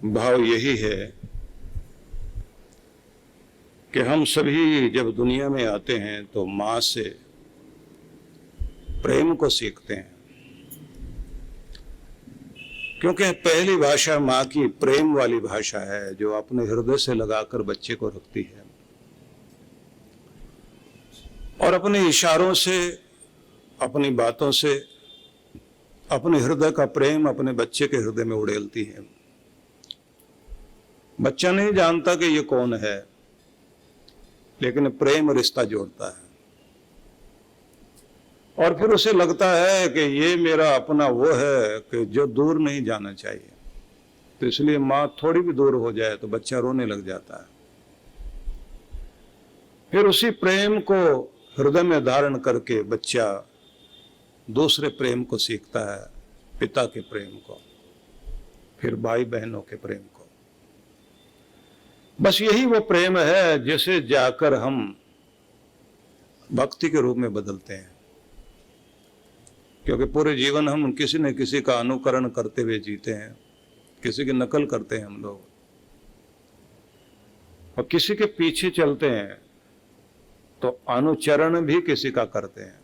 भाव यही है कि हम सभी जब दुनिया में आते हैं तो माँ से प्रेम को सीखते हैं, क्योंकि पहली भाषा माँ की प्रेम वाली भाषा है जो अपने हृदय से लगाकर बच्चे को रखती है और अपने इशारों से, अपनी बातों से अपने हृदय का प्रेम अपने बच्चे के हृदय में उड़ेलती है। बच्चा नहीं जानता कि ये कौन है, लेकिन प्रेम रिश्ता जोड़ता है और फिर उसे लगता है कि ये मेरा अपना वो है कि जो दूर नहीं जाना चाहिए। तो इसलिए माँ थोड़ी भी दूर हो जाए तो बच्चा रोने लग जाता है। फिर उसी प्रेम को हृदय में धारण करके बच्चा दूसरे प्रेम को सीखता है, पिता के प्रेम को, फिर भाई बहनों के प्रेम को। बस यही वो प्रेम है जिसे जाकर हम भक्ति के रूप में बदलते हैं, क्योंकि पूरे जीवन हम किसी न किसी का अनुकरण करते हुए जीते हैं, किसी की नकल करते हैं हम लोग और किसी के पीछे चलते हैं तो अनुचरण भी किसी का करते हैं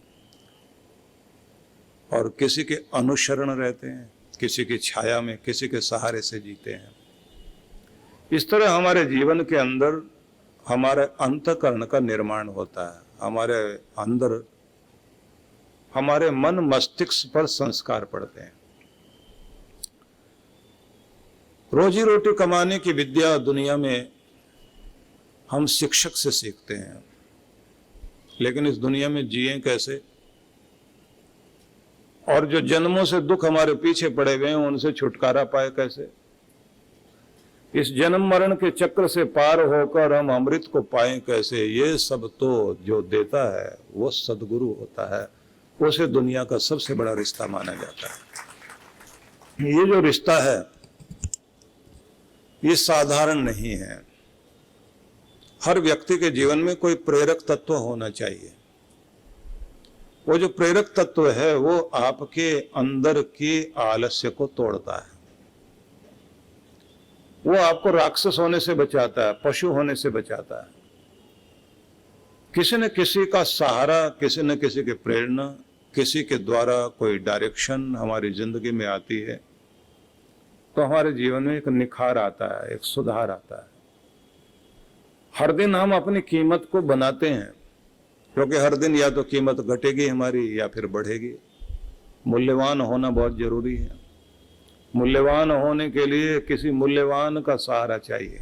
और किसी के अनुसरण रहते हैं, किसी की छाया में, किसी के सहारे से जीते हैं। इस तरह हमारे जीवन के अंदर हमारे अंतःकरण का निर्माण होता है, हमारे अंदर हमारे मन मस्तिष्क पर संस्कार पड़ते हैं। रोजी रोटी कमाने की विद्या दुनिया में हम शिक्षक से सीखते हैं, लेकिन इस दुनिया में जिए कैसे और जो जन्मों से दुख हमारे पीछे पड़े हुए हैं उनसे छुटकारा पाए कैसे। इस जन्म मरण के चक्र से पार होकर हम अमृत को पाए कैसे। ये सब तो जो देता है वो सदगुरु होता है, उसे दुनिया का सबसे बड़ा रिश्ता माना जाता है। ये जो रिश्ता है ये साधारण नहीं है। हर व्यक्ति के जीवन में कोई प्रेरक तत्व होना चाहिए। वो जो प्रेरक तत्व है वो आपके अंदर की आलस्य को तोड़ता है, वो आपको राक्षस होने से बचाता है, पशु होने से बचाता है। किसी न किसी का सहारा, किसी न किसी की प्रेरणा, किसी के द्वारा कोई डायरेक्शन हमारी जिंदगी में आती है तो हमारे जीवन में एक निखार आता है, एक सुधार आता है। हर दिन हम अपनी कीमत को बनाते हैं, क्योंकि हर दिन या तो कीमत घटेगी हमारी या फिर बढ़ेगी। मूल्यवान होना बहुत जरूरी है। मूल्यवान होने के लिए किसी मूल्यवान का सहारा चाहिए।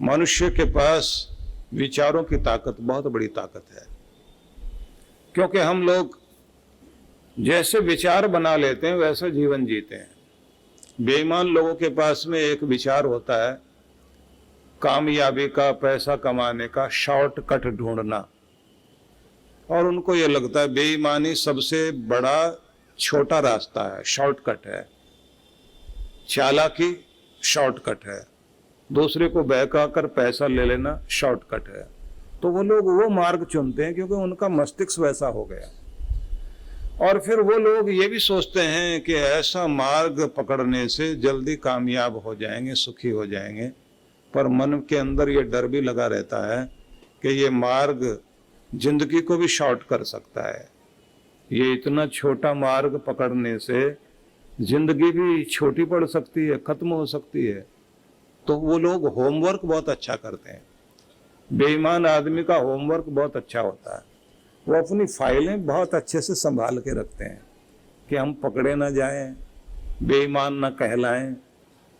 मनुष्य के पास विचारों की ताकत बहुत बड़ी ताकत है, क्योंकि हम लोग जैसे विचार बना लेते हैं वैसा जीवन जीते हैं। बेईमान लोगों के पास में एक विचार होता है कामयाबी का, पैसा कमाने का शॉर्टकट ढूंढना, और उनको ये लगता है बेईमानी सबसे बड़ा छोटा रास्ता है, शॉर्टकट है, चालाकी शॉर्टकट है, दूसरे को बहका कर पैसा ले लेना शॉर्टकट है। तो वो लोग वो मार्ग चुनते हैं क्योंकि उनका मस्तिष्क वैसा हो गया। और फिर वो लोग ये भी सोचते हैं कि ऐसा मार्ग पकड़ने से जल्दी कामयाब हो जाएंगे, सुखी हो जाएंगे, पर मन के अंदर ये डर भी लगा रहता है कि ये मार्ग जिंदगी को भी शॉर्ट कर सकता है। ये इतना छोटा मार्ग पकड़ने से जिंदगी भी छोटी पड़ सकती है, खत्म हो सकती है। तो वो लोग होमवर्क बहुत अच्छा करते हैं। बेईमान आदमी का होमवर्क बहुत अच्छा होता है। वो अपनी फाइलें बहुत अच्छे से संभाल के रखते हैं कि हम पकड़े ना जाएं, बेईमान ना कहलाएं।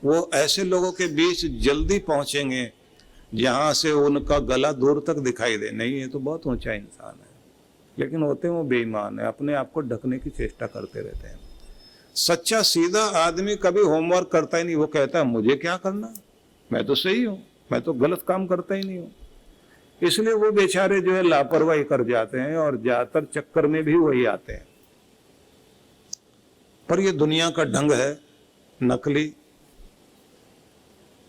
वो ऐसे लोगों के बीच जल्दी पहुंचेंगे जहां से उनका गला दूर तक दिखाई दे। नहीं, ये तो बहुत ऊंचा इंसान है, लेकिन होते वो बेईमान है, अपने आप को ढकने की चेष्टा करते रहते हैं। सच्चा सीधा आदमी कभी होमवर्क करता ही नहीं। वो कहता है मुझे क्या करना, मैं तो सही हूं, मैं तो गलत काम करता ही नहीं हूं। इसलिए वो बेचारे जो है लापरवाही कर जाते हैं और ज्यादातर चक्कर में भी वही आते हैं। पर ये दुनिया का ढंग है, नकली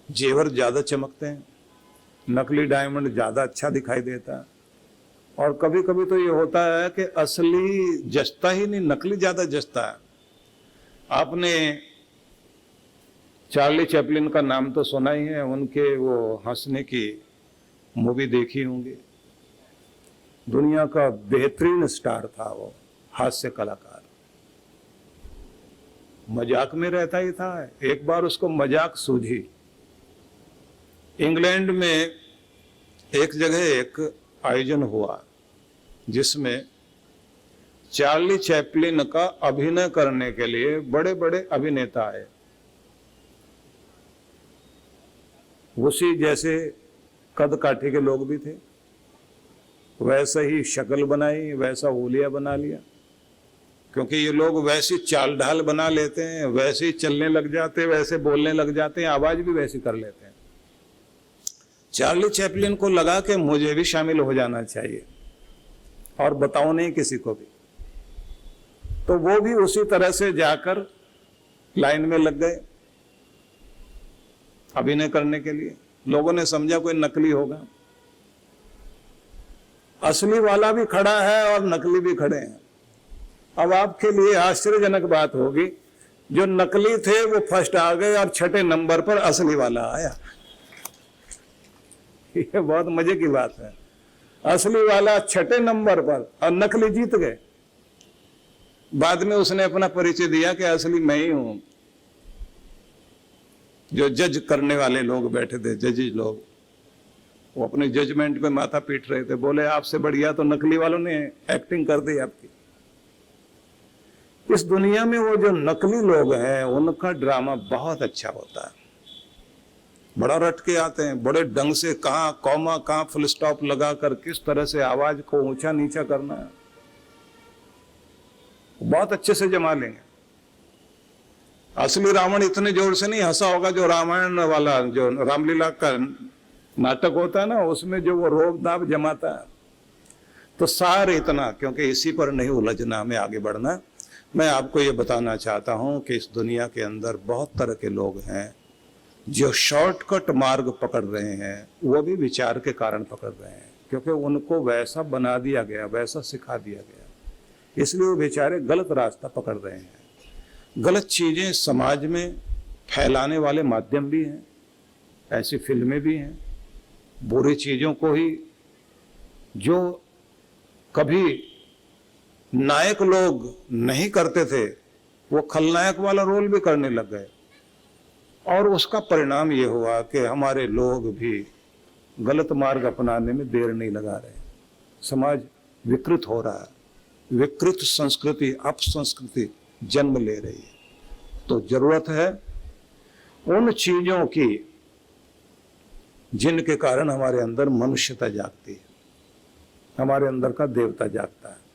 जेवर ज्यादा चमकते हैं, नकली डायमंड ज्यादा अच्छा दिखाई देता है। और कभी कभी तो ये होता है कि असली जचता ही नहीं, नकली ज्यादा जचता है। आपने चार्ली चैपलिन का नाम तो सुना ही है, उनके वो हंसने की मूवी देखी होंगी। दुनिया का बेहतरीन स्टार था वो, हास्य कलाकार, मजाक में रहता ही था। एक बार उसको मजाक सूझी। इंग्लैंड में एक जगह एक आयोजन हुआ जिसमें चार्ली चैपलिन का अभिनय करने के लिए बड़े बड़े अभिनेता आए। उसी जैसे कद काठी के लोग भी थे, वैसे ही शक्ल बनाई, वैसा हुलिया बना लिया, क्योंकि ये लोग वैसी चाल ढाल बना लेते हैं, वैसे ही चलने लग जाते हैं, वैसे बोलने लग जाते हैं, आवाज भी वैसी कर लेते हैं। चार्ली चैपलिन को लगा कि मुझे भी शामिल हो जाना चाहिए और बताओ नहीं किसी को भी। तो वो भी उसी तरह से जाकर लाइन में लग गए अभिनय करने के लिए। लोगों ने समझा कोई नकली होगा। असली वाला भी खड़ा है और नकली भी खड़े हैं। अब आपके लिए आश्चर्यजनक बात होगी, जो नकली थे वो फर्स्ट आ गए और छठे नंबर पर असली वाला आया। ये बहुत मजे की बात है। असली वाला छठे नंबर पर और नकली जीत गए। बाद में उसने अपना परिचय दिया कि असली मैं ही हूं। जो जज करने वाले लोग बैठे थे, जजेज लोग, वो अपने जजमेंट पे माथा पीट रहे थे, बोले आपसे बढ़िया तो नकली वालों ने एक्टिंग कर दी आपकी। इस दुनिया में वो जो नकली लोग हैं उनका ड्रामा बहुत अच्छा होता है, बड़ा रट के आते हैं, बड़े ढंग से कहां कॉमा कहां फुल स्टॉप लगाकर किस तरह से आवाज को ऊंचा नीचा करना है, बहुत अच्छे से जमा लेंगे। असली रावण इतने जोर से नहीं हंसा होगा जो रामायण वाला, जो रामलीला का नाटक होता है ना, उसमें जो वो रोब दाब जमाता है। तो सार इतना, क्योंकि इसी पर नहीं उलझना, हमें आगे बढ़ना। मैं आपको ये बताना चाहता हूं कि इस दुनिया के अंदर बहुत तरह के लोग हैं जो शॉर्टकट मार्ग पकड़ रहे हैं, वो भी विचार के कारण पकड़ रहे हैं, क्योंकि उनको वैसा बना दिया गया, वैसा सिखा दिया गया, इसलिए वो बेचारे गलत रास्ता पकड़ रहे हैं। गलत चीजें समाज में फैलाने वाले माध्यम भी हैं, ऐसी फिल्में भी हैं। बुरी चीजों को ही जो कभी नायक लोग नहीं करते थे, वो खलनायक वाला रोल भी करने लग गए, और उसका परिणाम ये हुआ कि हमारे लोग भी गलत मार्ग अपनाने में देर नहीं लगा रहे। समाज विकृत हो रहा है, विकृत संस्कृति, अपसंस्कृति जन्म ले रही है। तो जरूरत है उन चीजों की जिनके कारण हमारे अंदर मनुष्यता जागती है, हमारे अंदर का देवता जागता है।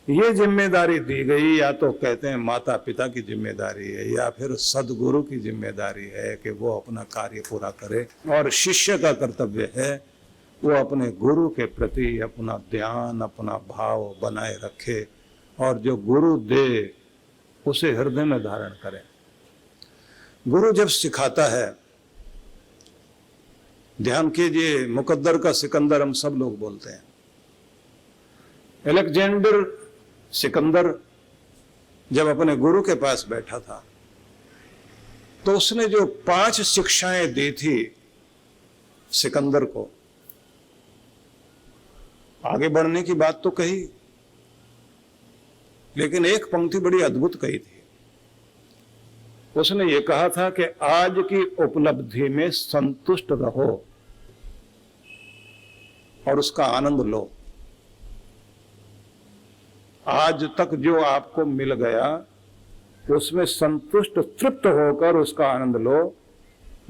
ये जिम्मेदारी दी गई, या तो कहते हैं माता पिता की जिम्मेदारी है, या फिर सदगुरु की जिम्मेदारी है कि वो अपना कार्य पूरा करे, और शिष्य का कर्तव्य है वो अपने गुरु के प्रति अपना ध्यान, अपना भाव बनाए रखे, और जो गुरु दे उसे हृदय में धारण करें। गुरु जब सिखाता है, ध्यान कीजिए, मुकद्दर का सिकंदर हम सब लोग बोलते हैं। अलेक्जेंडर सिकंदर जब अपने गुरु के पास बैठा था तो उसने जो 5 शिक्षाएं दी थी सिकंदर को, आगे बढ़ने की बात तो कही, लेकिन एक पंक्ति बड़ी अद्भुत कही थी। उसने ये कहा था कि आज की उपलब्धि में संतुष्ट रहो और उसका आनंद लो। आज तक जो आपको मिल गया उसमें संतुष्ट तृप्त होकर उसका आनंद लो,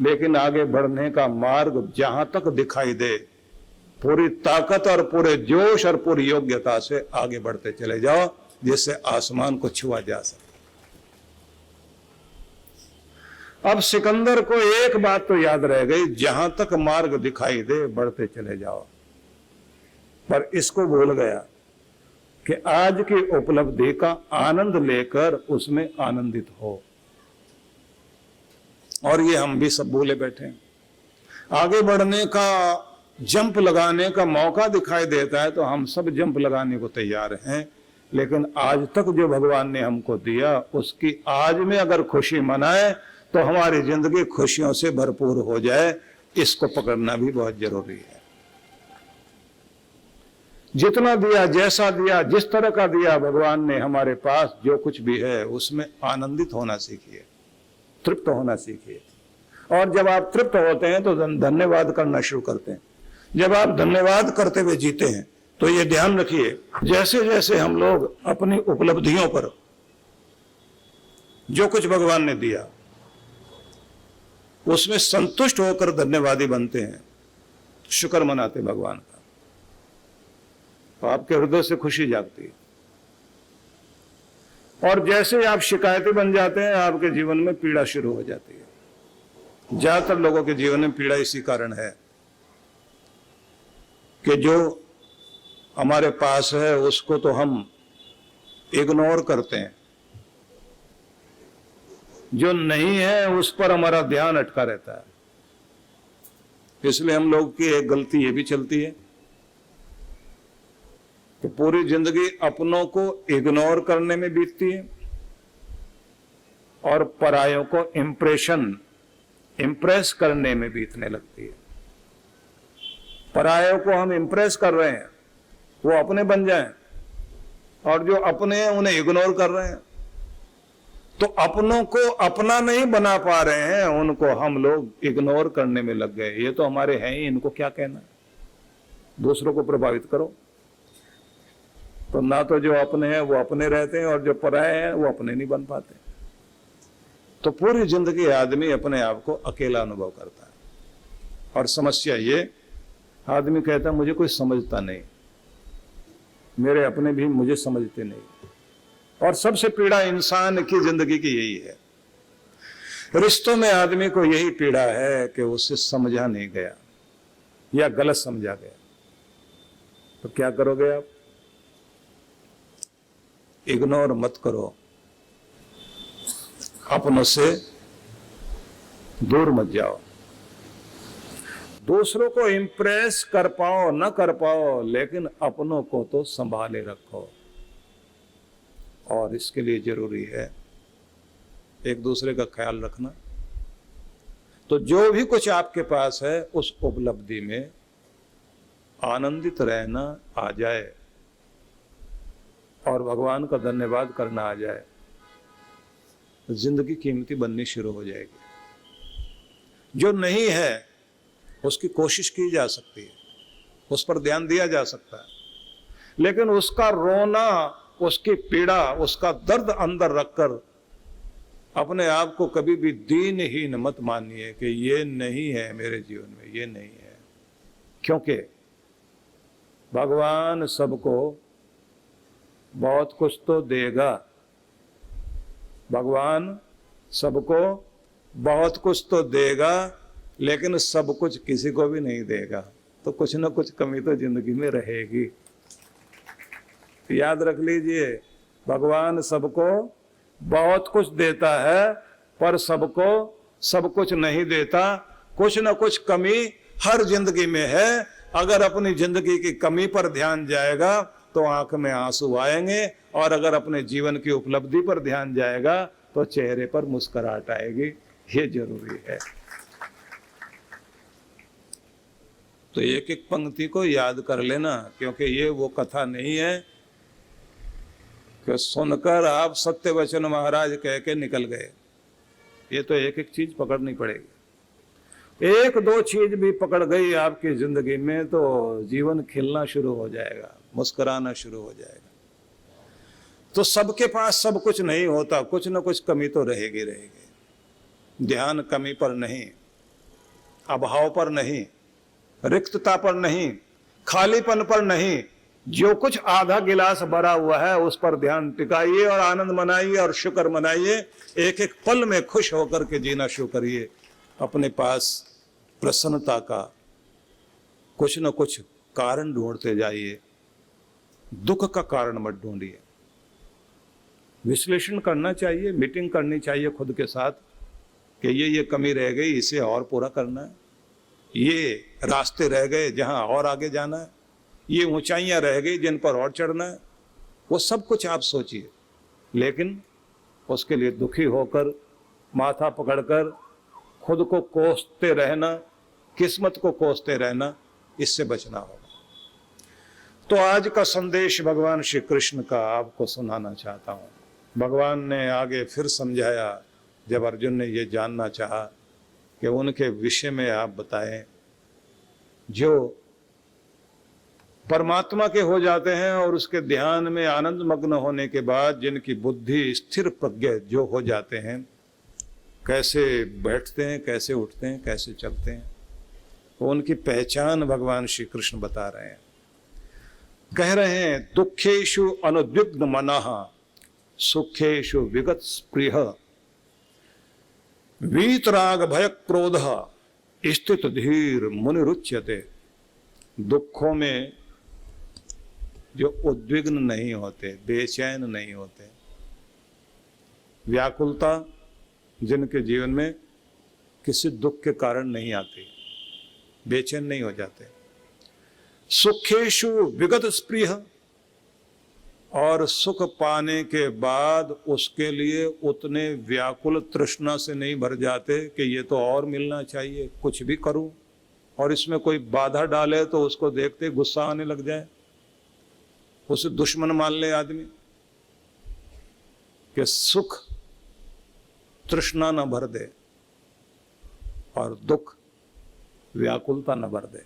लेकिन आगे बढ़ने का मार्ग जहां तक दिखाई दे पूरी ताकत और पूरे जोश और पूरी योग्यता से आगे बढ़ते चले जाओ, जिससे आसमान को छुआ जा सके। अब सिकंदर को एक बात तो याद रह गई, जहां तक मार्ग दिखाई दे बढ़ते चले जाओ, पर इसको भूल गया कि आज की उपलब्धि का आनंद लेकर उसमें आनंदित हो। और ये हम भी सब भूले बैठे हैं। आगे बढ़ने का, जंप लगाने का मौका दिखाई देता है तो हम सब जंप लगाने को तैयार हैं, लेकिन आज तक जो भगवान ने हमको दिया उसकी आज में अगर खुशी मनाए तो हमारी जिंदगी खुशियों से भरपूर हो जाए, इसको पकड़ना भी बहुत जरूरी है। जितना दिया, जैसा दिया, जिस तरह का दिया भगवान ने हमारे पास, जो कुछ भी है उसमें आनंदित होना सीखिए, तृप्त होना सीखिए। और जब आप तृप्त होते हैं तो धन्यवाद करना शुरू करते हैं। जब आप धन्यवाद करते हुए जीते हैं तो ये ध्यान रखिए, जैसे जैसे हम लोग अपनी उपलब्धियों पर, जो कुछ भगवान ने दिया उसमें संतुष्ट होकर धन्यवादी बनते हैं, शुक्र मनाते भगवान का, तो आपके हृदय से खुशी जागती है। और जैसे आप शिकायती बन जाते हैं, आपके जीवन में पीड़ा शुरू हो जाती है। ज्यादातर लोगों के जीवन में पीड़ा इसी कारण है कि जो हमारे पास है उसको तो हम इग्नोर करते हैं, जो नहीं है उस पर हमारा ध्यान अटका रहता है। इसलिए हम लोग की एक गलती ये भी चलती है कि पूरी जिंदगी अपनों को इग्नोर करने में बीतती है और परायों को इम्प्रेस करने में बीतने लगती है। परायों को हम इम्प्रेस कर रहे हैं, वो अपने बन जाएं, और जो अपने हैं उन्हें इग्नोर कर रहे हैं। तो अपनों को अपना नहीं बना पा रहे हैं, उनको हम लोग इग्नोर करने में लग गए। ये तो हमारे हैं ही, इनको क्या कहना। दूसरों को प्रभावित करो तो ना तो जो अपने हैं वो अपने रहते हैं, और जो पराये हैं वो अपने नहीं बन पाते। तो पूरी जिंदगी आदमी अपने आप को अकेला अनुभव करता है। और समस्या ये, आदमी कहता है मुझे कोई समझता नहीं, मेरे अपने भी मुझे समझते नहीं। और सबसे पीड़ा इंसान की जिंदगी की यही है। रिश्तों में आदमी को यही पीड़ा है कि उसे समझा नहीं गया या गलत समझा गया। तो क्या करोगे आप? इग्नोर मत करो, अपनों से दूर मत जाओ। दूसरों को इंप्रेस कर पाओ न कर पाओ, लेकिन अपनों को तो संभाले रखो। और इसके लिए जरूरी है एक दूसरे का ख्याल रखना। तो जो भी कुछ आपके पास है उस उपलब्धि में आनंदित रहना आ जाए और भगवान का धन्यवाद करना आ जाए, तो जिंदगी कीमती बननी शुरू हो जाएगी। जो नहीं है उसकी कोशिश की जा सकती है, उस पर ध्यान दिया जा सकता है, लेकिन उसका रोना, उसकी पीड़ा, उसका दर्द अंदर रखकर अपने आप को कभी भी दीनहीन मत मानिए कि ये नहीं है मेरे जीवन में, ये नहीं है। क्योंकि भगवान सबको बहुत कुछ तो देगा, भगवान सबको बहुत कुछ तो देगा, लेकिन सब कुछ किसी को भी नहीं देगा। तो कुछ ना कुछ कमी तो जिंदगी में रहेगी। याद रख लीजिए, भगवान सबको बहुत कुछ देता है, पर सबको सब कुछ नहीं देता। कुछ ना कुछ कमी हर जिंदगी में है। अगर अपनी जिंदगी की कमी पर ध्यान जाएगा तो आंख में आंसू आएंगे, और अगर अपने जीवन की उपलब्धि पर ध्यान जाएगा तो चेहरे पर मुस्कुराहट आएगी। ये जरूरी है। तो एक एक पंक्ति को याद कर लेना, क्योंकि ये वो कथा नहीं है कि सुनकर आप सत्यवचन महाराज कह के निकल गए। ये तो एक एक चीज पकड़नी पड़ेगी। एक दो चीज भी पकड़ गई आपकी जिंदगी में तो जीवन खिलना शुरू हो जाएगा, मुस्कुराना शुरू हो जाएगा। तो सबके पास सब कुछ नहीं होता, कुछ ना कुछ कमी तो रहेगी रहेगी। ध्यान कमी पर नहीं, अभाव पर नहीं, रिक्तता पर नहीं, खालीपन पर नहीं। जो कुछ आधा गिलास भरा हुआ है उस पर ध्यान टिकाइए और आनंद मनाइए और शुक्र मनाइए। एक एक पल में खुश होकर के जीना शुरू करिए। अपने पास प्रसन्नता का कुछ न कुछ कारण ढूंढते जाइए, दुख का कारण मत ढूंढिए। विश्लेषण करना चाहिए, मीटिंग करनी चाहिए खुद के साथ कि ये कमी रह गई, इसे और पूरा करना है। ये रास्ते रह गए जहां और आगे जाना है, ये ऊंचाइयां रह गई जिन पर और चढ़ना है। वो सब कुछ आप सोचिए, लेकिन उसके लिए दुखी होकर माथा पकड़कर खुद को कोसते रहना, किस्मत को कोसते रहना, इससे बचना होगा। तो आज का संदेश भगवान श्री कृष्ण का आपको सुनाना चाहता हूं। भगवान ने आगे फिर समझाया, जब अर्जुन ने ये जानना चाहा कि उनके विषय में आप बताएं, जो परमात्मा के हो जाते हैं और उसके ध्यान में आनंद मग्न होने के बाद जिनकी बुद्धि स्थिर प्रज्ञ जो हो जाते हैं, कैसे बैठते हैं, कैसे उठते हैं, कैसे चलते हैं, तो उनकी पहचान भगवान श्री कृष्ण बता रहे हैं। कह रहे हैं, दुखेषु अनुद्विग्न मनः सुखेषु विगत स्पृह वीतराग भय क्रोध स्थित धीर मुनिरुच्यते। दुखों में जो उद्विग्न नहीं होते, बेचैन नहीं होते, व्याकुलता जिनके जीवन में किसी दुख के कारण नहीं आती, बेचैन नहीं हो जाते। सुखेषु विगत स्पृह, और सुख पाने के बाद उसके लिए उतने व्याकुल तृष्णा से नहीं भर जाते कि ये तो और मिलना चाहिए, कुछ भी करूं, और इसमें कोई बाधा डाले तो उसको देखते गुस्सा आने लग जाए, उसे दुश्मन मान ले आदमी, कि सुख तृष्णा न भर दे और दुख व्याकुलता न भर दे।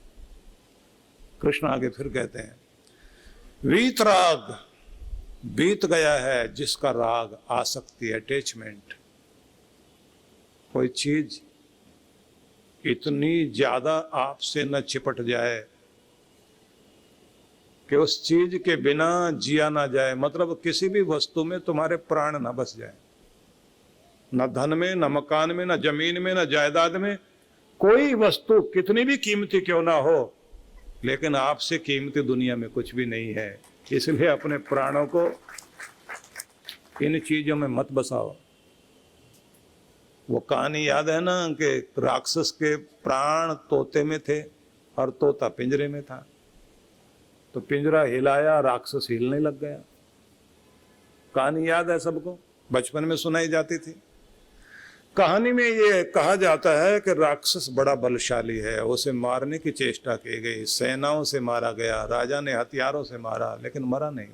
कृष्ण आगे फिर कहते हैं, वीतराग, बीत गया है जिसका राग, आसक्ति, अटैचमेंट। कोई चीज इतनी ज्यादा आपसे न चिपट जाए कि उस चीज के बिना जिया ना जाए, मतलब किसी भी वस्तु में तुम्हारे प्राण ना बस जाए, न धन में, न मकान में, न जमीन में, न जायदाद में। कोई वस्तु कितनी भी कीमती क्यों ना हो, लेकिन आपसे कीमती दुनिया में कुछ भी नहीं है। इसलिए अपने प्राणों को इन चीजों में मत बसाओ। वो कहानी याद है ना कि राक्षस के प्राण तोते में थे और तोता पिंजरे में था, तो पिंजरा हिलाया, राक्षस हिलने लग गया। कहानी याद है सबको, बचपन में सुनाई जाती थी। कहानी में ये कहा जाता है कि राक्षस बड़ा बलशाली है, उसे मारने की चेष्टा की गई, सेनाओं से मारा गया, राजा ने हथियारों से मारा, लेकिन मरा नहीं,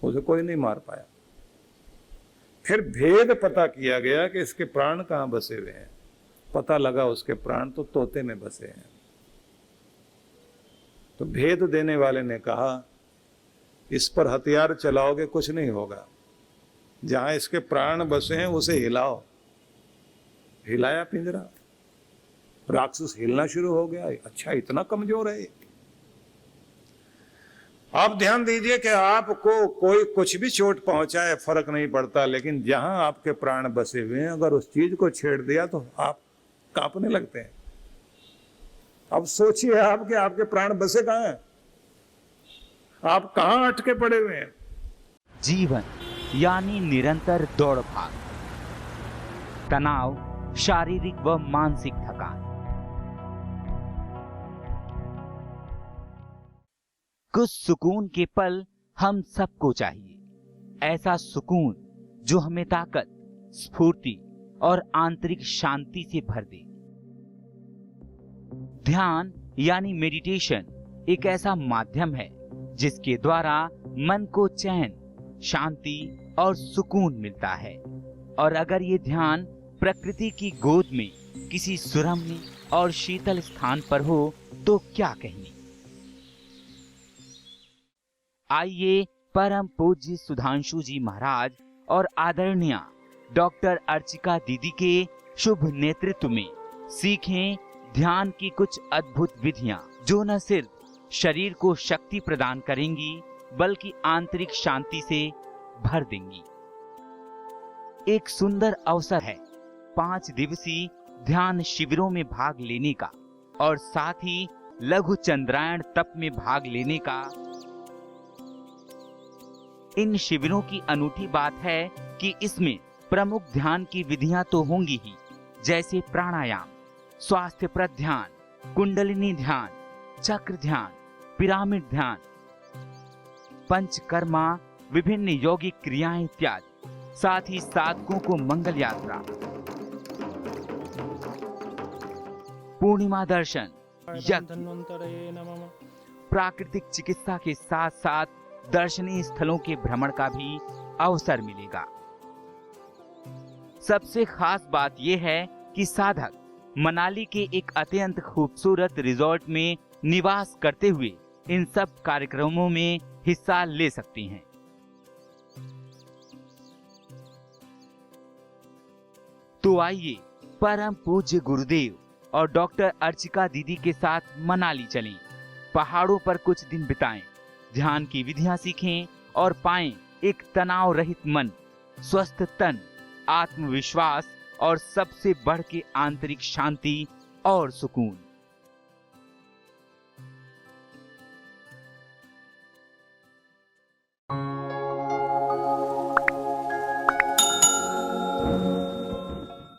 उसे कोई नहीं मार पाया। फिर भेद पता किया गया कि इसके प्राण कहां बसे हुए हैं। पता लगा उसके प्राण तो तोते में बसे हैं। तो भेद देने वाले ने कहा, इस पर हथियार चलाओगे कुछ नहीं होगा, जहां इसके प्राण बसे हैं उसे हिलाओ। हिलाया पिंजरा, राक्षस हिलना शुरू हो गया। अच्छा, इतना कमजोर है। आप ध्यान दीजिए कि आपको कोई कुछ भी चोट पहुंचाए फर्क नहीं पड़ता, लेकिन जहां आपके प्राण बसे हुए हैं अगर उस चीज को छेड़ दिया तो आप कांपने लगते हैं। अब सोचिए आप कि आपके प्राण बसे कहां हैं, आप कहां अटके पड़े हुए हैं। जीवन यानी निरंतर दौड़ भाग, तनाव, शारीरिक व मानसिक थकान। कुछ सुकून के पल हम सबको चाहिए, ऐसा सुकून जो हमें ताकत, स्फूर्ति और आंतरिक शांति से भर दे। ध्यान यानी मेडिटेशन एक ऐसा माध्यम है जिसके द्वारा मन को चैन, शांति और सुकून मिलता है। और अगर ये ध्यान प्रकृति की गोद में किसी सुरम्य और शीतल स्थान पर हो तो क्या कहने। आइए परम पूज्य सुधांशु जी महाराज और आदरणीय डॉक्टर अर्चिका दीदी के शुभ नेतृत्व में सीखें ध्यान की कुछ अद्भुत विधियां, जो न सिर्फ शरीर को शक्ति प्रदान करेंगी बल्कि आंतरिक शांति से भर देंगी। एक सुंदर अवसर है 5 दिवसीय ध्यान शिविरों में भाग लेने का और साथ ही लघु चंद्रायण तप में भाग लेने का। इन शिविरों की अनूठी बात है कि इसमें प्रमुख ध्यान की विधियां तो होंगी ही, जैसे प्राणायाम, स्वास्थ्यप्रद ध्यान, कुंडलिनी ध्यान, चक्र ध्यान, पिरामिड ध्यान, पंचकर्मा, विभिन्न यौगिक क्रियाएं इत्यादि। साथ ही साधकों को मंगल यात्रा, पूर्णिमा दर्शन, यज्ञ, धन्वंतरये नमः। प्राकृतिक चिकित्सा के साथ साथ दर्शनीय स्थलों के भ्रमण का भी अवसर मिलेगा। सबसे खास बात यह है कि साधक मनाली के एक अत्यंत खूबसूरत रिजॉर्ट में निवास करते हुए इन सब कार्यक्रमों में हिस्सा ले सकते हैं। तो आइए परम पूज्य गुरुदेव और डॉक्टर अर्चिका दीदी के साथ मनाली चलें, पहाड़ों पर कुछ दिन बिताएं, ध्यान की विधियां सीखें और पाएं एक तनाव रहित मन, स्वस्थ तन, आत्मविश्वास और सबसे बढ़ के आंतरिक शांति और सुकून।